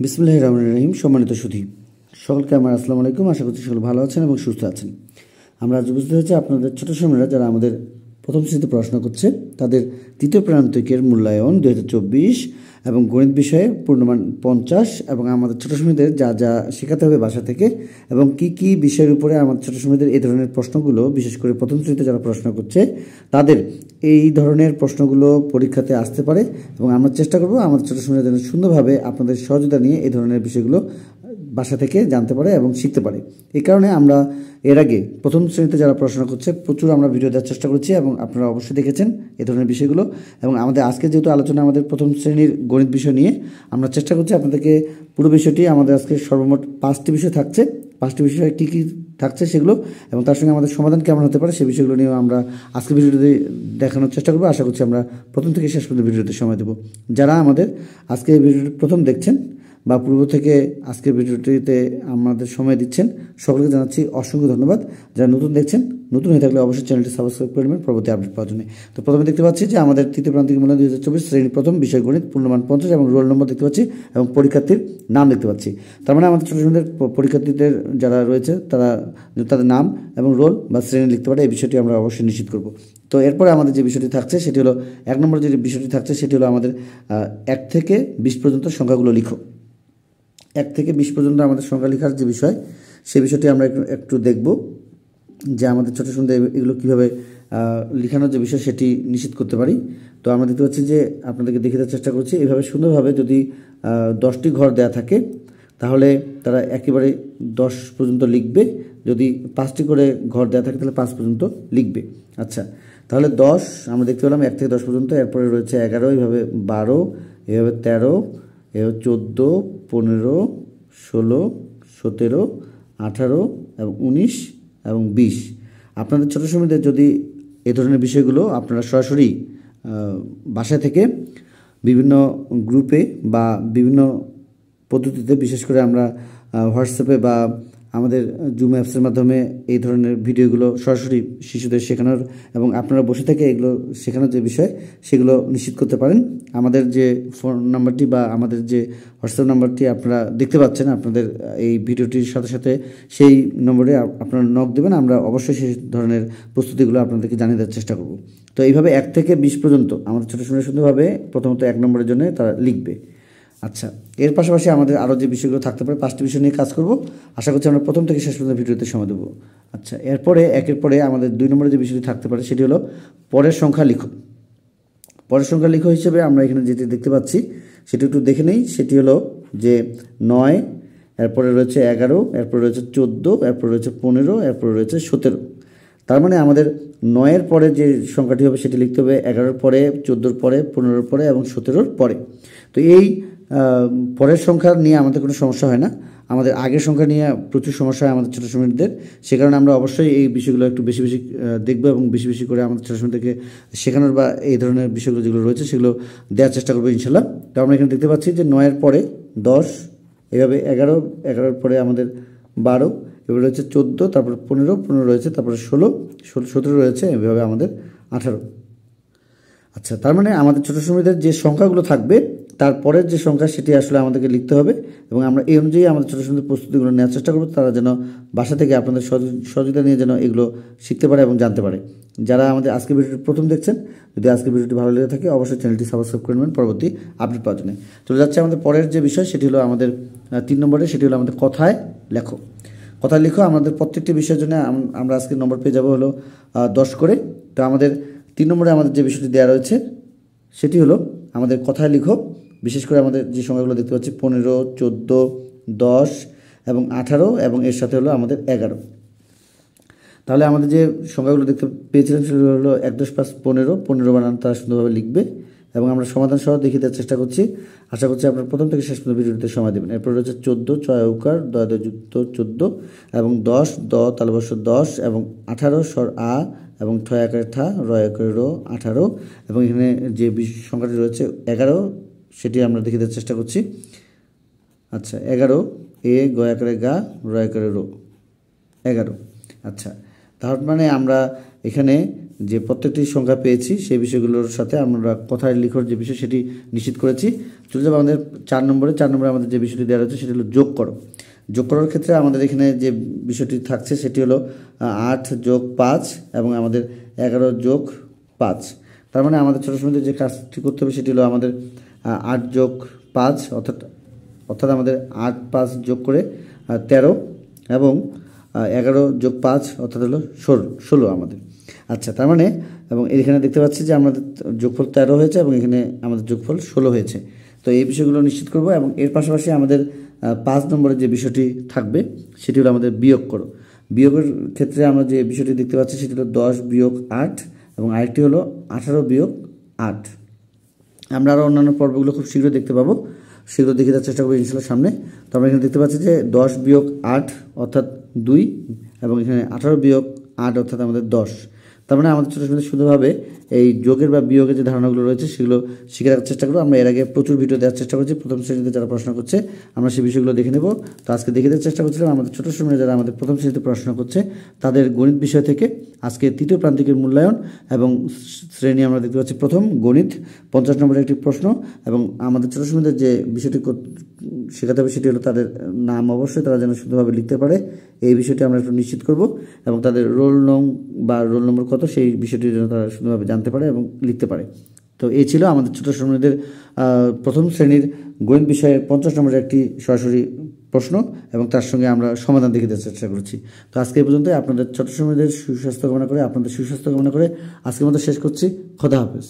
বিসমিল্লাহির রহমানির রহিম। সম্মানিত সুধী সকলকে আমার আসসালামু আলাইকুম। আশা করছি সকল ভালো আছেন এবং সুস্থ আছেন। আমরা আজ উপস্থিত হয়েছি আপনাদের ছোট সময়রা যারা আমাদের প্রথম শ্রেণীতে পড়াশোনা করছে তাদের তৃতীয় প্রান্তিকের মূল্যায়ন 2024 এবং গণিত বিষয়ে পূর্ণমান 50 এবং আমাদের ছোট সময়দের যা যা শেখাতে হবে বাসা থেকে এবং কি কি বিষয়ের উপরে আমাদের ছোট সময়দের এই ধরনের প্রশ্নগুলো, বিশেষ করে প্রথম শ্রেণীতে যারা পড়াশোনা করছে তাদের এই ধরনের প্রশ্নগুলো পরীক্ষাতে আসতে পারে এবং আমরা চেষ্টা করব আমাদের ছোট সময়দের জন্য সুন্দরভাবে আপনাদের সহযোগিতা নিয়ে এই ধরনের বিষয়গুলো বাসা থেকে জানতে পারে এবং শিখতে পারে। এই কারণে আমরা এর আগে প্রথম শ্রেণীতে যারা পড়াশোনা করছে প্রচুর আমরা ভিডিও দেওয়ার চেষ্টা করেছি এবং আপনারা অবশ্যই দেখেছেন এই ধরনের বিষয়গুলো। এবং আমাদের আজকে যেহেতু আলোচনা আমাদের প্রথম শ্রেণীর গণিত বিষয় নিয়ে, আমরা চেষ্টা করছি আপনাদেরকে পুরো বিষয়টি, আমাদের আজকে সর্বমোট 5টি বিষয় থাকছে, 5টি বিষয় কী কী থাকছে সেগুলো এবং তার সঙ্গে আমাদের সমাধান কেমন হতে পারে সেই বিষয়গুলো নিয়েও আমরা আজকে ভিডিওতে দেখানোর চেষ্টা করবো। আশা করছি আমরা প্রথম থেকে শেষ পর্যন্ত ভিডিওতে সময় দেবো। যারা আমাদের আজকে ভিডিওটি প্রথম দেখছেন বা পূর্ব থেকে আজকের ভিডিওটিতে আমাদের সময় দিচ্ছেন, সকলকে জানাচ্ছি অসংখ্য ধন্যবাদ। যারা নতুন দেখছেন, নতুন হয়ে থাকলে অবশ্যই চ্যানেলটি সাবস্ক্রাইব করবেন পরবর্তী আপডেট পাওয়ার জন্য। তো প্রথমে দেখতে পাচ্ছি যে আমাদের তৃতীয় প্রান্তিক মূল্যায়ন 2024 শ্রেণী প্রথম বিষয় গণিত, পূর্ণমান 50 এবং রোল নম্বর দেখতে পাচ্ছি এবং পরীক্ষার্থীর নাম দেখতে পাচ্ছি। তার মানে আমাদের ছোটো ছোটোদের পরীক্ষার্থীদের যারা রয়েছে তারা তাদের নাম এবং রোল বা শ্রেণী লিখতে পারে, এই বিষয়টি আমরা অবশ্যই নিশ্চিত করব। তো এরপরে আমাদের যে বিষয়টি থাকছে সেটি হলো 1 নম্বর যে বিষয়টি থাকছে সেটি হলো আমাদের 1 থেকে 20 পর্যন্ত সংখ্যাগুলো লিখো। 1 থেকে 20 পর্যন্ত আমাদের সংখ্যা লেখার যে বিষয়, সেই বিষয়টি আমরা একটু দেখব যে আমাদের ছোটো সন্ধ্যা এগুলো কীভাবে লেখানোর যে বিষয় সেটি নিশ্চিত করতে পারি। তো আমরা দেখতে পাচ্ছি যে আপনাদেরকে দেখিয়ে দেওয়ার চেষ্টা করছি এভাবে সুন্দরভাবে যদি 10টি ঘর দেওয়া থাকে তাহলে তারা একেবারে 10 পর্যন্ত লিখবে, যদি 5টি করে ঘর দেওয়া থাকে তাহলে 5 পর্যন্ত লিখবে। আচ্ছা, তাহলে 10 আমরা দেখতে পেলাম 1 থেকে 10 পর্যন্ত, এরপরে রয়েছে 11, এইভাবে 12, এভাবে 13, এভাবে 14, 15, 16, 17, 18 এবং 19 এবং 20। আপনাদের ছোটো সময়দের যদি এ ধরনের বিষয়গুলো আপনারা সরাসরি বাসা থেকে বিভিন্ন গ্রুপে বা বিভিন্ন পদ্ধতিতে, বিশেষ করে আমরা হোয়াটসঅ্যাপে বা আমাদের জুম অ্যাপসের মাধ্যমে এই ধরনের ভিডিওগুলো সরাসরি শিশুদের শেখানোর এবং আপনারা বসে থেকে এগুলো শেখানোর যে বিষয় সেগুলো নিশ্চিত করতে পারেন। আমাদের যে ফোন নাম্বারটি বা আমাদের যে হোয়াটসঅ্যাপ নাম্বারটি আপনারা দেখতে পাচ্ছেন আপনাদের এই ভিডিওটির সাথে সাথে, সেই নম্বরে আপনারা নক দেবেন, আমরা অবশ্যই সেই ধরনের প্রস্তুতিগুলো আপনাদেরকে জানিয়ে দেওয়ার চেষ্টা করব। তো এইভাবে 1 থেকে 20 পর্যন্ত আমাদের ছোটো সুন্দরভাবে প্রথমত 1 নম্বরের জন্য তারা লিখবে। আচ্ছা, এর পাশাপাশি আমাদের আরও যে বিষয়গুলো থাকতে পারে 5টি বিষয় নিয়ে কাজ করব। আশা করছি আমরা প্রথম থেকে শেষ পর্যন্ত ভিডিওতে সময় দেবো। আচ্ছা, এরপরে একের পরে আমাদের 2 নম্বরে যে বিষয়টি থাকতে পারে সেটি হলো পরের সংখ্যা লিখো। পরের সংখ্যা লিখো হিসেবে আমরা এখানে যেটি দেখতে পাচ্ছি সেটি একটু দেখে নেই। সেটি হলো যে 9, এরপরে রয়েছে 11, এরপরে রয়েছে 14, এরপরে রয়েছে 15, এরপরে রয়েছে 17। তার মানে আমাদের 9-এর পরে যে সংখ্যাটি হবে সেটি লিখতে হবে 11-র পরে, 14-র পরে, 15-র পরে এবং 17-র পরে। তো এই পরের সংখ্যা নিয়ে আমাদের কোনো সমস্যা হয় না, আমাদের আগের সংখ্যা নিয়ে প্রচুর সমস্যা হয় আমাদের ছোটো সময়দের। সে কারণে আমরা অবশ্যই এই বিষয়গুলো একটু বেশি বেশি দেখবো এবং বেশি বেশি করে আমাদের ছোটো সময়দেরকে শেখানোর বা এই ধরনের বিষয়গুলো যেগুলো রয়েছে সেগুলো দেওয়ার চেষ্টা করবো ইনশাল্লাহ। তো আমরা এখানে দেখতে পাচ্ছি যে 9-এর পরে 10, এভাবে 11, 11-র পরে আমাদের 12, এবার রয়েছে 14, তারপর 15, 15 রয়েছে, তারপরে 16, 17 রয়েছে, এভাবে আমাদের 18। আচ্ছা, তার মানে আমাদের ছোটো সময়দের যে সংখ্যাগুলো থাকবে তারপরের যে সংখ্যা সেটি আসলে আমাদেরকে লিখতে হবে এবং আমরা এই অনুযায়ী আমাদের ছোটো সময়দের প্রস্তুতিগুলো নেওয়ার চেষ্টা করবো, তারা যেন বাসা থেকে আপনাদের সহযোগিতা নিয়ে যেন এগুলো শিখতে পারে এবং জানতে পারে। যারা আমাদের আজকে ভিডিওটি প্রথম দেখছেন, যদি আজকে ভিডিওটি ভালো লেগে থাকে অবশ্যই চ্যানেলটি সাবস্ক্রাইব করে নেবেন পরবর্তী আপডেট পাওয়ার জন্য। চলে যাচ্ছে আমাদের পরের যে বিষয় সেটি হলো আমাদের 3 নম্বরে, সেটি হলো আমাদের কথায় লেখো। কথায় লিখো। আমাদের প্রত্যেকটি বিষয়ের জন্য আমরা আজকে নম্বর পেয়ে যাবো হলো 10 করে। তো আমাদের 3 নম্বরে আমাদের যে বিষয়টি দেওয়া রয়েছে সেটি হলো আমাদের কথায় লিখো। বিশেষ করে আমাদের যে সংখ্যাগুলো দেখতে পাচ্ছি 15, 14, 10 এবং 18 এবং এর সাথে হলো আমাদের 11। তাহলে আমাদের যে সংখ্যাগুলো দেখতে পেয়েছিলেন সেগুলো হলো 1, 10, 5, 15, 15 বানান তারা সুন্দরভাবে লিখবে এবং আমরা সমাধান সহ দেখিয়ে দেওয়ার চেষ্টা করছি। আশা করছি আপনারা প্রথম থেকে শেষ পর্যন্ত ভিডিওতে সময় দেবেন। এরপর রয়েছে 14, 6 উকার, 10 যুক্ত 14 এবং 10, তালবর্ষ 10 এবং 18 স্বর আ এবং ঠ আকারে ঠা, র আকারে র, 18 এবং এখানে যে সংখ্যাটি রয়েছে 11 সেটি আমরা দেখিয়ে দেওয়ার চেষ্টা করছি। আচ্ছা, 11, এ গ আকারে গা, র আকারে রো, 11। আচ্ছা, তার মানে আমরা এখানে যে প্রত্যেকটি সংখ্যা পেয়েছি সেই বিষয়গুলোর সাথে আমরা কথায় লিখর যে বিষয় সেটি নিশ্চিত করেছি। চলে যাবো আমাদের 4 নম্বরে আমাদের যে বিষয়টি দেওয়া রয়েছে সেটি হলো যোগ করো। যোগ করার ক্ষেত্রে আমাদের এখানে যে বিষয়টি থাকছে সেটি হলো 8 + 5 এবং আমাদের 11 + 5। তার মানে আমাদের ছোটো সময় যে কাজটি করতে হবে সেটি হলো আমাদের 8 + 5 অর্থাৎ আমাদের 8 5 যোগ করে 13 এবং 11 + 5 অর্থাৎ হলো 16 আমাদের। আচ্ছা, তার মানে এবং এখানে দেখতে পাচ্ছি যে আমাদের যোগফল 13 হয়েছে এবং এখানে আমাদের যোগফল 16 হয়েছে। তো এই বিষয়গুলো নিশ্চিত করব এবং এর পাশাপাশি আমাদের 5 নম্বরের যে বিষয়টি থাকবে সেটি হলো আমাদের বিয়োগ করো। বিয়োগের ক্ষেত্রে আমরা যে বিষয়টি দেখতে পাচ্ছি সেটি হলো 10 - 8 এবং আরেকটি হলো 18 - 8। আমরা আরও অন্যান্য পর্বগুলো খুব শীঘ্রই দেখতে পাবো, শীঘ্র দেখে দেওয়ার চেষ্টা করবো ইনশাল্লাহ সামনে। তো আমরা এখানে দেখতে পাচ্ছি যে 10 - 8 অর্থাৎ 2 এবং এখানে 18 - 8 অর্থাৎ আমাদের 10। তার মানে আমাদের ছোটো সময় শুধুভাবে এই যোগের বা বিয়োগের যে ধারণাগুলো রয়েছে সেগুলো শিখে রাখার চেষ্টা করবো। আমরা এর আগে প্রচুর ভিডিও দেওয়ার চেষ্টা করছি, প্রথম শ্রেণীতে যারা পড়াশোনা করছে আমরা সেই বিষয়গুলো দেখে নেব। তো আজকে দেখে দেওয়ার চেষ্টা করছিলাম আমাদের ছোটো সময় যারা আমাদের প্রথম শ্রেণীতে পড়াশোনা করছে তাদের গণিত বিষয় থেকে আজকে তৃতীয় প্রান্তিকের মূল্যায়ন এবং শ্রেণী আমরা দেখতে পাচ্ছি প্রথম গণিত 50 নম্বরের একটি প্রশ্ন। এবং আমাদের ছোটো সময়দের যে বিষয়টি শেখাতে হবে সেটি হলো তাদের নাম অবশ্যই তারা যেন শুধুভাবে লিখতে পারে, এই বিষয়টি আমরা একটু নিশ্চিত করব এবং তাদের রোল নম্বর কত সেই বিষয়টি যেন তারা শুধুভাবে জানতে পারে এবং লিখতে পারে। তো এই ছিল আমাদের ছোটো সময়দের প্রথম শ্রেণীর গণিত বিষয়ের 50 নম্বরের একটি সরাসরি প্রশ্ন এবং তার সঙ্গে আমরা সমাধান দেখে দেওয়ার চেষ্টা করেছি। তো আজকে এই পর্যন্ত আপনাদের ছোটো সময়দের সুস্বাস্থ্য কামনা করে আজকের মতো শেষ করছি। খোদা হাফেজ।